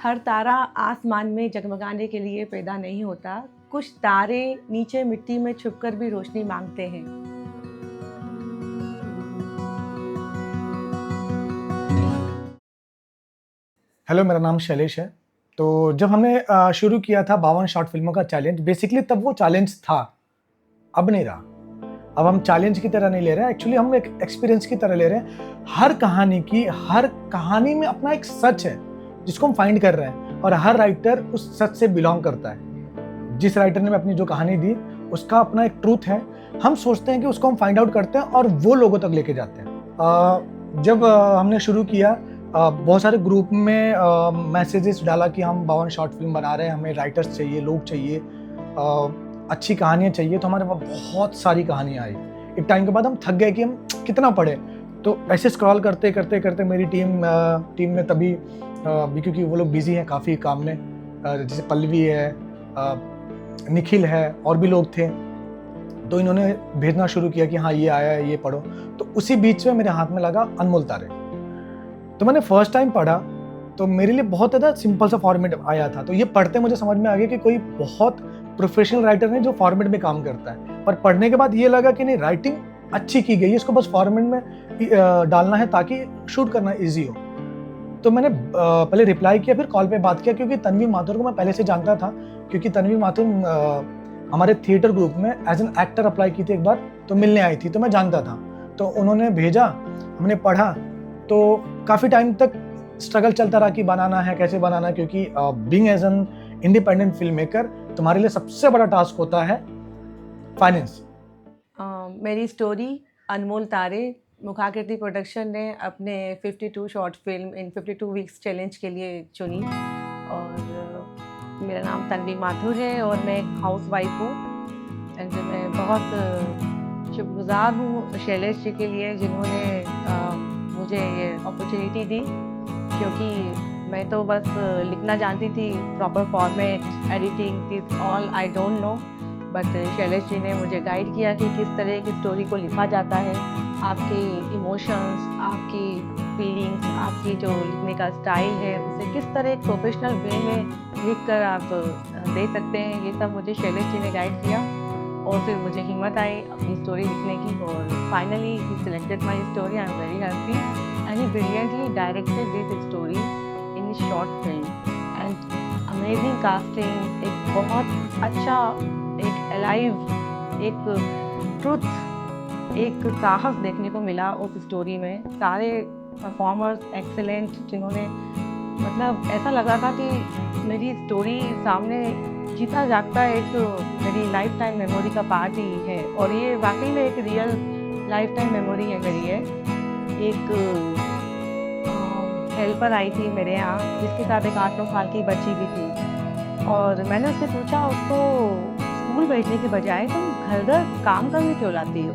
हर तारा आसमान में जगमगाने के लिए पैदा नहीं होता। कुछ तारे नीचे मिट्टी में छुपकर भी रोशनी मांगते हैं। हेलो, मेरा नाम शैलेश है। तो जब हमने शुरू किया था 52 शॉर्ट फिल्मों का चैलेंज, बेसिकली तब वो चैलेंज था, अब नहीं रहा। अब हम चैलेंज की तरह नहीं ले रहे हैं, एक्चुअली हम एक एक्सपीरियंस की तरह ले रहे हैं। हर कहानी में अपना एक सच है जिसको हम फाइंड कर रहे हैं, और हर राइटर उस सच से बिलोंग करता है। जिस राइटर ने अपनी जो कहानी दी उसका अपना एक ट्रूथ है। हम सोचते हैं कि उसको हम फाइंड आउट करते हैं और वो लोगों तक लेके जाते हैं। जब हमने शुरू किया, बहुत सारे ग्रुप में मैसेजेस डाला कि हम 52 शॉर्ट फिल्म बना रहे हैं, हमें राइटर्स चाहिए, लोग चाहिए, अच्छी कहानियाँ चाहिए। तो हमारे पास बहुत सारी कहानियाँ आई। एक टाइम के बाद हम थक गए कि हम कितना पढ़े। तो ऐसे स्क्रॉल करते करते करते मेरी टीम में तभी क्योंकि वो लोग बिजी हैं काफ़ी काम में, जैसे पल्लवी है, निखिल है, और भी लोग थे। तो इन्होंने भेजना शुरू किया कि हाँ ये आया है, ये पढ़ो। तो उसी बीच में मेरे हाथ में लगा अनमोल तारे। तो मैंने फर्स्ट टाइम पढ़ा तो मेरे लिए बहुत ज़्यादा सिंपल सा फॉर्मेट आया था। तो ये पढ़ते मुझे समझ में आ गया कि कोई बहुत प्रोफेशनल राइटर है जो फॉर्मेट में काम करता है। पर पढ़ने के बाद ये लगा कि नहीं, राइटिंग अच्छी की गई है, इसको बस फॉर्मेट में डालना है ताकि शूट करना ईजी हो। तो मैंने पहले रिप्लाई किया, फिर कॉल पे बात किया, क्योंकि तन्वी माथुर को मैं पहले से जानता था। क्योंकि तन्वी माथुर हमारे थिएटर ग्रुप में एज एन एक्टर अप्लाई की थी एक बार, तो मिलने आई थी, तो मैं जानता था। तो उन्होंने भेजा, हमने पढ़ा। तो काफ़ी टाइम तक स्ट्रगल चलता रहा कि बनाना है, कैसे बनाना है, क्योंकि being as an independent film maker तुम्हारे लिए सबसे बड़ा टास्क होता है फाइनेंस। मेरी स्टोरी अनमोल तारे मुखाकृति प्रोडक्शन ने अपने 52 short film in 52 weeks challenge के लिए चुनी। और मेरा नाम तन्वी माथुर है और मैं एक हाउस वाइफ हूँ। एंड मैं बहुत शुक्रगुजार हूँ शैलेश जी के लिए, जिन्होंने मुझे ये अपॉर्चुनिटी दी, क्योंकि मैं तो बस लिखना जानती थी, proper format, editing, this all I don't know. But Shailesh ji ने मुझे गाइड किया कि किस तरह की स्टोरी को लिखा जाता है, आपके इमोशंस, आपकी फीलिंग्स, आपकी जो लिखने का स्टाइल है, उसे किस तरह एक प्रोफेशनल वे में लिख कर आप दे सकते हैं। ये सब मुझे शैलेश जी ने गाइड किया, और फिर मुझे हिम्मत आई अपनी स्टोरी लिखने की। और finally he selected my story. I am very happy and he brilliantly directed this story in short film and amazing casting. एक बहुत अच्छा, एक अलाइव, एक ट्रुथ, एक साहस देखने को मिला उस स्टोरी में। सारे परफॉर्मर्स एक्सेलेंट, जिन्होंने मतलब ऐसा लगा था कि मेरी स्टोरी सामने जीता जागता एक मेरी लाइफ टाइम मेमोरी का पार्ट ही है। और ये वाकई में एक रियल लाइफ टाइम मेमोरी है मेरी है। एक हेल्पर आई थी मेरे यहाँ, जिसके साथ एक 8-9 साल की बच्ची भी थी। और मैंने उससे पूछा, उसको स्कूल भेजने के बजाय तुम घर घर काम करने क्यों लाती हो?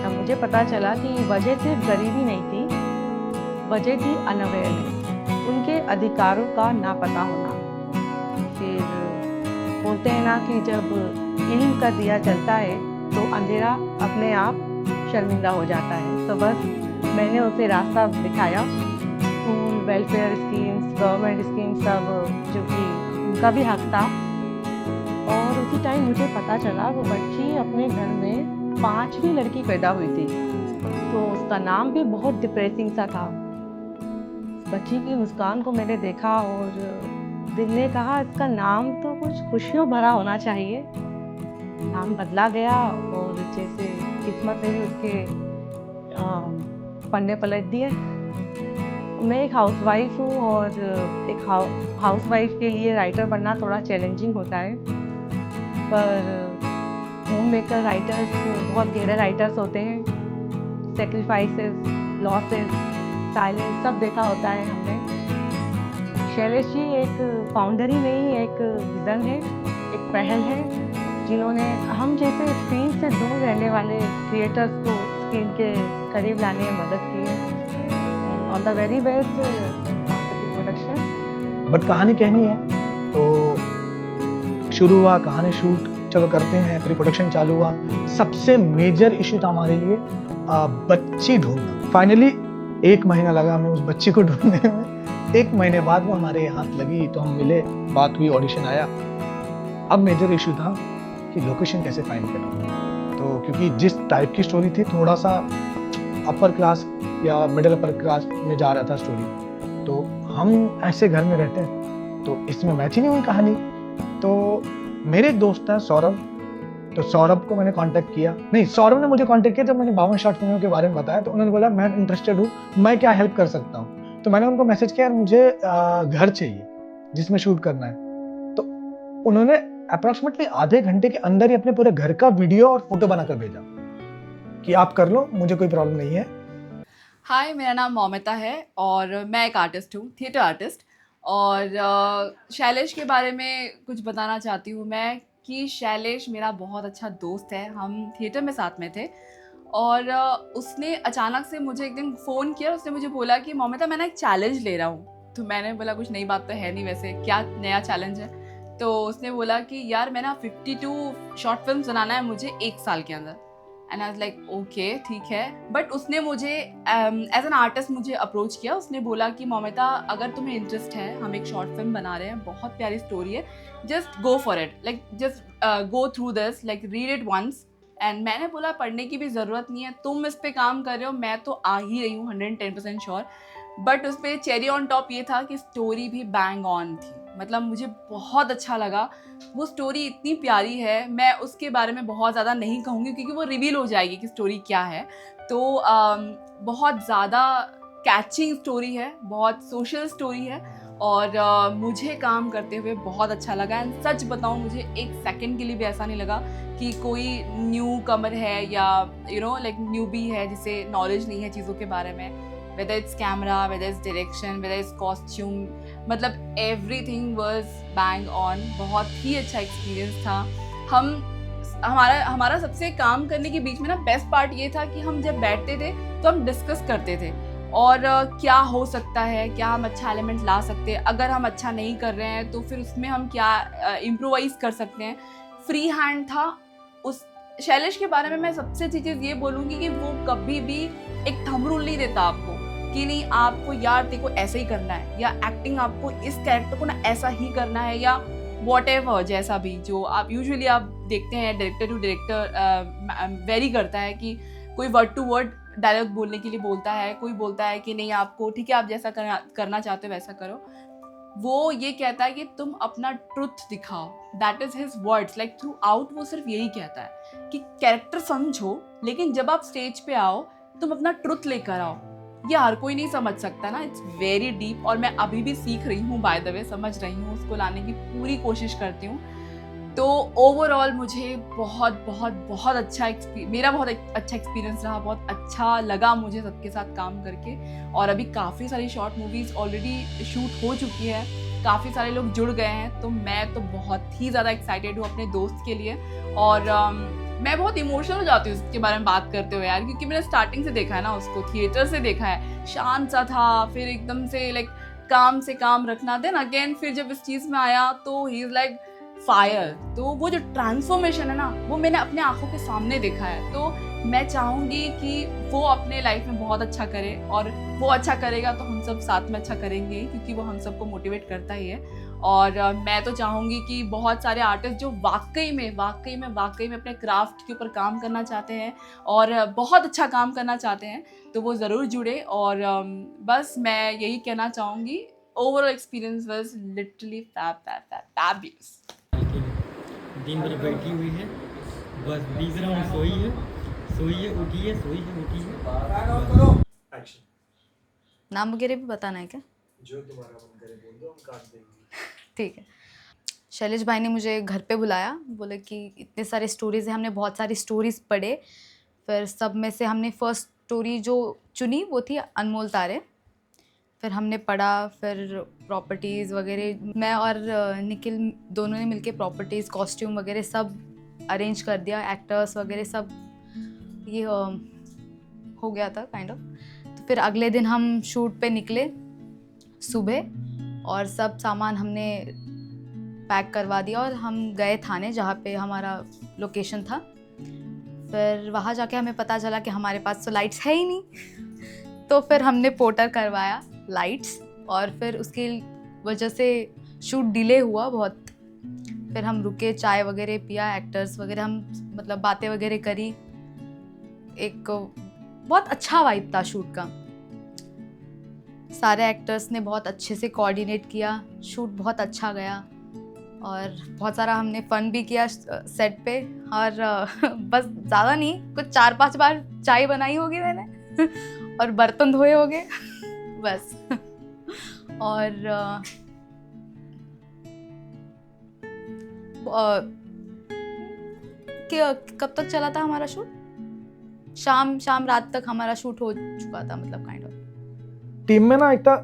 तब मुझे पता चला कि वजह सिर्फ गरीबी नहीं थी, वजह थी अनअवेयरनेस, उनके अधिकारों का ना पता होना। फिर बोलते हैं ना कि जब इल्म का दिया जलता है तो अंधेरा अपने आप शर्मिंदा हो जाता है। तो बस मैंने उसे रास्ता दिखाया। School, welfare schemes, government schemes, सब जो कि उनका भी हक था। और उसी टाइम मुझे पता चला वो बच्ची अपने घर में 5वीं लड़की पैदा हुई थी। तो उसका नाम भी बहुत डिप्रेसिंग सा था। बच्ची की मुस्कान को मैंने देखा और दिल ने कहा, इसका नाम तो कुछ खुशियों भरा होना चाहिए। नाम बदला गया और जैसे किस्मत ने भी उसके पन्ने पलट दिए। मैं एक हाउसवाइफ हूँ, और एक हाउसवाइफ के लिए राइटर बनना थोड़ा चैलेंजिंग होता है। पर होम मेकर राइटर्स बहुत गहरे राइटर्स होते हैं। सेक्रीफाइसेस, लॉसेस, साइलेंस सब देखा होता है हमने। शैलेश जी एक फाउंडर ही नहीं, एक विजन है, एक पहल है, जिन्होंने हम जैसे स्क्रीन से दूर रहने वाले क्रिएटर्स को स्क्रीन के करीब लाने में मदद की है। All the very best production. But कहानी कहनी है तो शुरू हुआ, कहानी शूट चलो करते हैं, प्री प्रोडक्शन चालू हुआ। सबसे मेजर इशू था हमारे लिए बच्ची ढूंढना। फाइनली 1 महीना लगा हमें उस बच्ची को ढूंढने में। 1 महीने बाद वो हमारे हाथ लगी, तो हम मिले, बात हुई, ऑडिशन आया। अब मेजर इशू था कि लोकेशन कैसे फाइंड करें। तो क्योंकि जिस टाइप की स्टोरी थी, थोड़ा सा अपर क्लास या मिडिल अपर क्लास में जा रहा था स्टोरी, तो हम ऐसे घर में रहते हैं, तो इसमें मैच ही नहीं हुई कहानी। तो मेरे एक दोस्त था सौरभ, तो सौरभ को मैंने कांटेक्ट किया, नहीं सौरभ ने मुझे कांटेक्ट किया जब मैंने 52 शॉर्ट फिल्मों के बारे में बताया, तो उन्होंने बोला मैं इंटरेस्टेड हूँ, मैं क्या हेल्प कर सकता हूँ। तो मैंने उनको मैसेज किया, यार मुझे घर चाहिए जिसमें शूट करना है। तो उन्होंने अप्रोक्सीमेटली आधे घंटे के अंदर ही अपने पूरे घर का वीडियो और फोटो बनाकर भेजा कि आप कर लो, मुझे कोई प्रॉब्लम नहीं है। हाय, मेरा नाम मौमिता है और मैं एक आर्टिस्ट हूँ, थिएटर आर्टिस्ट। और शैलेश के बारे में कुछ बताना चाहती हूँ मैं कि शैलेश मेरा बहुत अच्छा दोस्त है। हम थिएटर में साथ में थे और उसने अचानक से मुझे एक दिन फ़ोन किया। उसने मुझे बोला कि मौमिता, मैं ना एक चैलेंज ले रहा हूँ। तो मैंने बोला कुछ नई बात तो है नहीं, वैसे क्या नया चैलेंज है। तो उसने बोला कि यार मैं ना 52 शॉर्ट फिल्म बनाना है मुझे 1 साल के अंदर। And I was like okay ठीक है। बट उसने मुझे एज एन आर्टिस्ट मुझे अप्रोच किया। उसने बोला कि मौमिता, अगर तुम्हें इंटरेस्ट है, हम एक शॉर्ट फिल्म बना रहे हैं, बहुत प्यारी स्टोरी है, just go for it, like just go through this, like read it once. And मैंने बोला पढ़ने की भी ज़रूरत नहीं है, तुम इस पर काम कर रहे हो, मैं तो आ ही रही हूँ 110% श्योर। बट उस पर चेरी ऑन टॉप ये था कि स्टोरी भी बैंग ऑन थी। मतलब मुझे बहुत अच्छा लगा, वो स्टोरी इतनी प्यारी है। मैं उसके बारे में बहुत ज़्यादा नहीं कहूँगी क्योंकि वो रिवील हो जाएगी कि स्टोरी क्या है। तो बहुत ज़्यादा कैचिंग स्टोरी है, बहुत सोशल स्टोरी है और मुझे काम करते हुए बहुत अच्छा लगा। एंड सच बताऊँ, मुझे एक सेकंड के लिए भी ऐसा नहीं लगा कि कोई न्यू कमर है या लाइक न्यूबी है जिसे नॉलेज नहीं है चीज़ों के बारे में। whether it's camera, whether it's direction, whether it's costume, मतलब everything was bang on। बहुत ही अच्छा एक्सपीरियंस था। हमारा सबसे काम करने के बीच में ना बेस्ट पार्ट ये था कि हम जब बैठते थे तो हम डिस्कस करते थे और क्या हो सकता है, क्या हम अच्छा एलिमेंट ला सकते हैं, अगर हम अच्छा नहीं कर रहे हैं तो फिर उसमें हम क्या इम्प्रोवाइज़ कर सकते हैं। फ्री हैंड था। उस शैलेश के बारे में मैं सबसे अच्छी चीज़ ये बोलूँगी कि वो कभी भी एक थंब रूल नहीं देता आपको कि नहीं आपको यार देखो ऐसे ही करना है, या एक्टिंग आपको इस कैरेक्टर को ना ऐसा ही करना है, या व्हाटएवर जैसा भी जो आप यूजुअली आप देखते हैं डायरेक्टर टू डायरेक्टर वेरी करता है कि कोई वर्ड टू वर्ड डायलॉग बोलने के लिए बोलता है, कोई बोलता है कि नहीं आपको ठीक है, आप जैसा करना चाहते हो वैसा करो। वो ये कहता है कि तुम अपना ट्रुथ दिखाओ। That is his words, like through out वो सिर्फ यही कहता है कि कैरेक्टर समझो, लेकिन जब आप स्टेज पे आओ तुम अपना ट्रुथ लेकर आओ। ये हर कोई नहीं समझ सकता ना, इट्स वेरी डीप और मैं अभी भी सीख रही हूँ, बाय द वे समझ रही हूँ, उसको लाने की पूरी कोशिश करती हूँ। तो ओवरऑल मुझे बहुत बहुत बहुत अच्छा मेरा बहुत अच्छा एक्सपीरियंस रहा, बहुत अच्छा लगा मुझे सबके साथ काम करके। और अभी काफ़ी सारी शॉर्ट मूवीज़ ऑलरेडी शूट हो चुकी है, काफ़ी सारे लोग जुड़ गए हैं, तो मैं तो बहुत ही ज़्यादा एक्साइटेड हूँ अपने दोस्त के लिए। और मैं बहुत इमोशनल हो जाती हूँ उसके बारे में बात करते हुए यार, क्योंकि मैंने स्टार्टिंग से देखा है ना, उसको थिएटर से देखा है, शांत सा था, फिर एकदम से लाइक काम से काम रखना, देन अगेन फिर जब इस चीज़ में आया तो ही इज़ लाइक फायर। तो वो जो ट्रांसफॉर्मेशन है ना, वो मैंने अपने आंखों के सामने देखा है। तो मैं चाहूँगी कि वो अपने लाइफ में बहुत अच्छा करे, और वो अच्छा करेगा तो हम सब साथ में अच्छा करेंगे, क्योंकि वो हम सबको मोटिवेट करता ही है। और मैं तो चाहूँगी कि बहुत सारे आर्टिस्ट जो वाकई में अपने क्राफ्ट के ऊपर काम करना चाहते हैं और बहुत अच्छा काम करना चाहते हैं, तो वो ज़रूर जुड़े। और बस मैं यही कहना चाहूँगी, overall experience was literally fabulous. दिन भर बैठी हुई है, बस 20 राउंड सोई है, उठी है, उठी है। नाम वगैरह भी बताना है क्या? जो तुम्हारा मन करे बोल दो, हम काट देंगे। ठीक है। शैलेश भाई ने मुझे घर पे बुलाया, बोले कि इतने सारे स्टोरीज़ हैं, हमने बहुत सारी स्टोरीज़ पढ़े, फिर सब में से हमने फर्स्ट स्टोरी जो चुनी वो थी अनमोल तारे। फिर हमने पढ़ा, फिर प्रॉपर्टीज़ वगैरह मैं और निखिल दोनों ने मिलके प्रॉपर्टीज़, कॉस्ट्यूम वगैरह सब अरेंज कर दिया, एक्टर्स वगैरह सब ये हो गया था काइंड ऑफ। तो फिर अगले दिन हम शूट पे निकले सुबह, और सब सामान हमने पैक करवा दिया और हम गए थाने जहाँ पे हमारा लोकेशन था। फिर वहाँ जाके हमें पता चला कि हमारे पास तो लाइट्स है ही नहीं। तो फिर हमने पोर्टर करवाया लाइट्स, और फिर उसकी वजह से शूट डिले हुआ बहुत। फिर हम रुके, चाय वगैरह पिया, एक्टर्स वगैरह हम मतलब बातें वगैरह करी। एक बहुत अच्छा वाइब था शूट का। सारे एक्टर्स ने बहुत अच्छे से कोऑर्डिनेट किया, शूट बहुत अच्छा गया और बहुत सारा हमने फन भी किया सेट पे। और बस ज़्यादा नहीं, कुछ 4-5 बार चाय बनाई होगी मैंने और बर्तन धोए होंगे बस। और कब तक चला था हमारा शूट? शाम रात तक हमारा शूट हो चुका था, मतलब काइंड ऑफ। टीम में ना एक था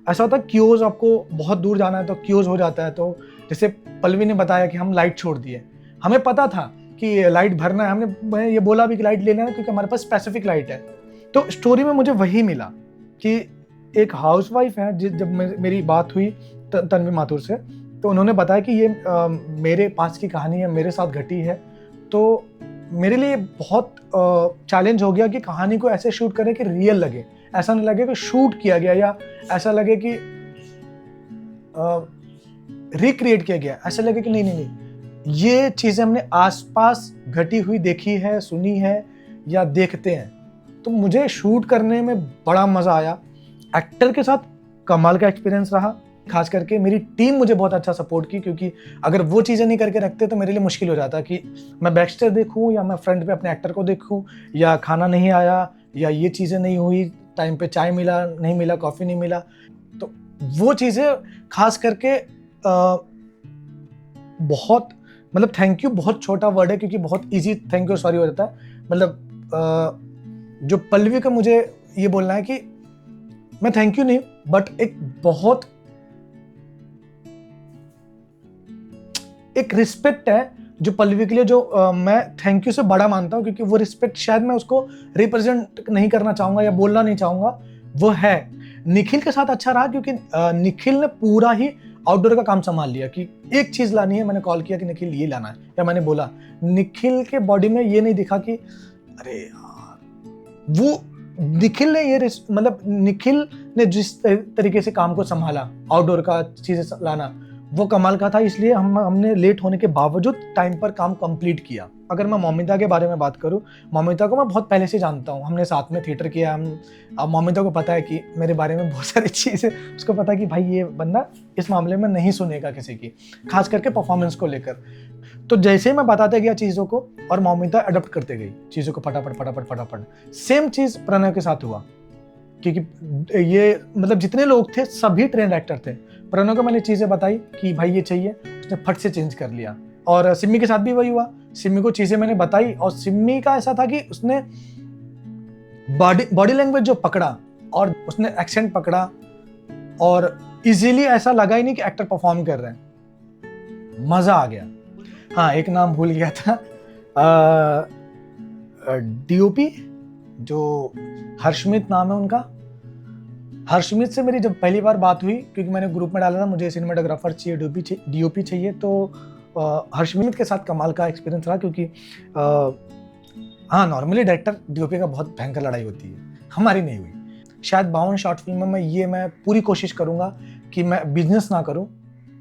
ऐसा होता है क्यूज, आपको बहुत दूर जाना है तो क्यूज हो जाता है। तो जैसे पल्लवी ने बताया कि हम लाइट छोड़ दिए, हमें पता था कि लाइट भरना है, हमने ये बोला भी कि लाइट लेना है क्योंकि हमारे पास स्पेसिफिक लाइट है। तो स्टोरी में मुझे वही मिला कि एक हाउसवाइफ है, जब मेरी बात हुई तन्वी माथुर से, तो उन्होंने बताया कि ये मेरे पास की कहानी है, मेरे साथ घटी है। तो मेरे लिए बहुत चैलेंज हो गया कि कहानी को ऐसे शूट करें कि रियल लगे, ऐसा नहीं लगे कि शूट किया गया या ऐसा लगे कि रिक्रिएट किया गया, ऐसा लगे कि नहीं ये चीज़ें हमने आसपास घटी हुई देखी है, सुनी है या देखते हैं। तो मुझे शूट करने में बड़ा मज़ा आया। एक्टर के साथ कमाल का एक्सपीरियंस रहा, खास करके मेरी टीम मुझे बहुत अच्छा सपोर्ट की, क्योंकि अगर वो चीज़ें नहीं करके रखते तो मेरे लिए मुश्किल हो जाता कि मैं बैकस्टेज देखूं या मैं फ्रंट पे अपने एक्टर को देखूं, या खाना नहीं आया या ये चीज़ें नहीं हुई, टाइम पे चाय मिला नहीं मिला, कॉफ़ी नहीं मिला। तो वो चीज़ें खास करके बहुत, मतलब थैंक यू बहुत छोटा वर्ड है क्योंकि बहुत इजी थैंक यू सॉरी हो जाता है। मतलब जो पल्लवी का मुझे ये बोलना है कि मैं थैंक यू नहीं, बट एक रिस्पेक्ट है जो पल्लवी के लिए, जो मैं थैंक यू से बड़ा मानता हूँ, क्योंकि वो रिस्पेक्ट शायद मैं उसको रिप्रेजेंट नहीं करना चाहूँगा या बोलना नहीं चाहूँगा, वो है। निखिल के साथ अच्छा रहा क्योंकि निखिल ने पूरा ही आउटडोर का काम संभाल लिया कि एक चीज़ लानी है, मैंने कॉल किया कि निखिल ये लाना है, या मैंने बोला। निखिल के बॉडी में ये नहीं दिखा कि अरे यार, वो निखिल ने ये मतलब निखिल ने जिस तरीके से काम को संभाला, आउटडोर का चीज़ें लाना, वो कमाल का था। इसलिए हमने लेट होने के बावजूद टाइम पर काम कंप्लीट किया। अगर मैं मौमिता के बारे में बात करूं, मौमिता को मैं बहुत पहले से जानता हूं, हमने साथ में थिएटर किया। अब मौमिता को पता है कि मेरे बारे में बहुत सारी चीज़ें, उसको पता है कि भाई ये बंदा इस मामले में नहीं सुनेगा किसी की, खास करके परफॉर्मेंस को लेकर। तो जैसे ही मैं बताते गया चीज़ों को और मौमिता अडॉप्ट करते गई चीज़ों को फटाफट। सेम चीज़ प्रणय के साथ हुआ, क्योंकि ये मतलब जितने लोग थे सभी ट्रेंड एक्टर थे। प्रणय को मैंने चीज़ें बताई कि भाई ये चाहिए, उसने फट से चेंज कर लिया। और सिम्मी के साथ भी वही हुआ, सिम्मी को चीज़ें मैंने बताई और सिम्मी का ऐसा था कि उसने बॉडी लैंग्वेज जो पकड़ा और उसने एक्सेंट पकड़ा और इजीली ऐसा लगा ही नहीं कि एक्टर परफॉर्म कर रहे हैं, मज़ा आ गया। हाँ, एक नाम भूल गया था, डीओपी जो हर्षमित नाम है उनका। हर्षमित से मेरी जब पहली बार बात हुई, क्योंकि मैंने ग्रुप में डाला था मुझे सिनेमाटोग्राफर चाहिए, डीओपी चाहिए, तो हर्षमित के साथ कमाल का एक्सपीरियंस रहा। क्योंकि हाँ, नॉर्मली डायरेक्टर डीओपी का बहुत भयंकर लड़ाई होती है, हमारी नहीं हुई। शायद 52 शॉर्ट फिल्म में मैं पूरी कोशिश करूँगा कि मैं बिजनेस ना करूँ,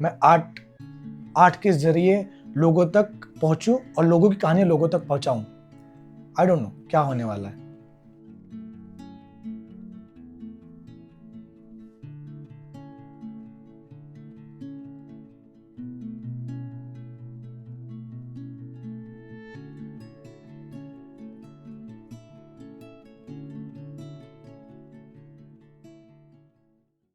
मैं आर्ट के जरिए लोगों तक पहुँचूँ और लोगों की कहानी लोगों तक पहुँचाऊँ। आई डोंट नो क्या होने वाला है।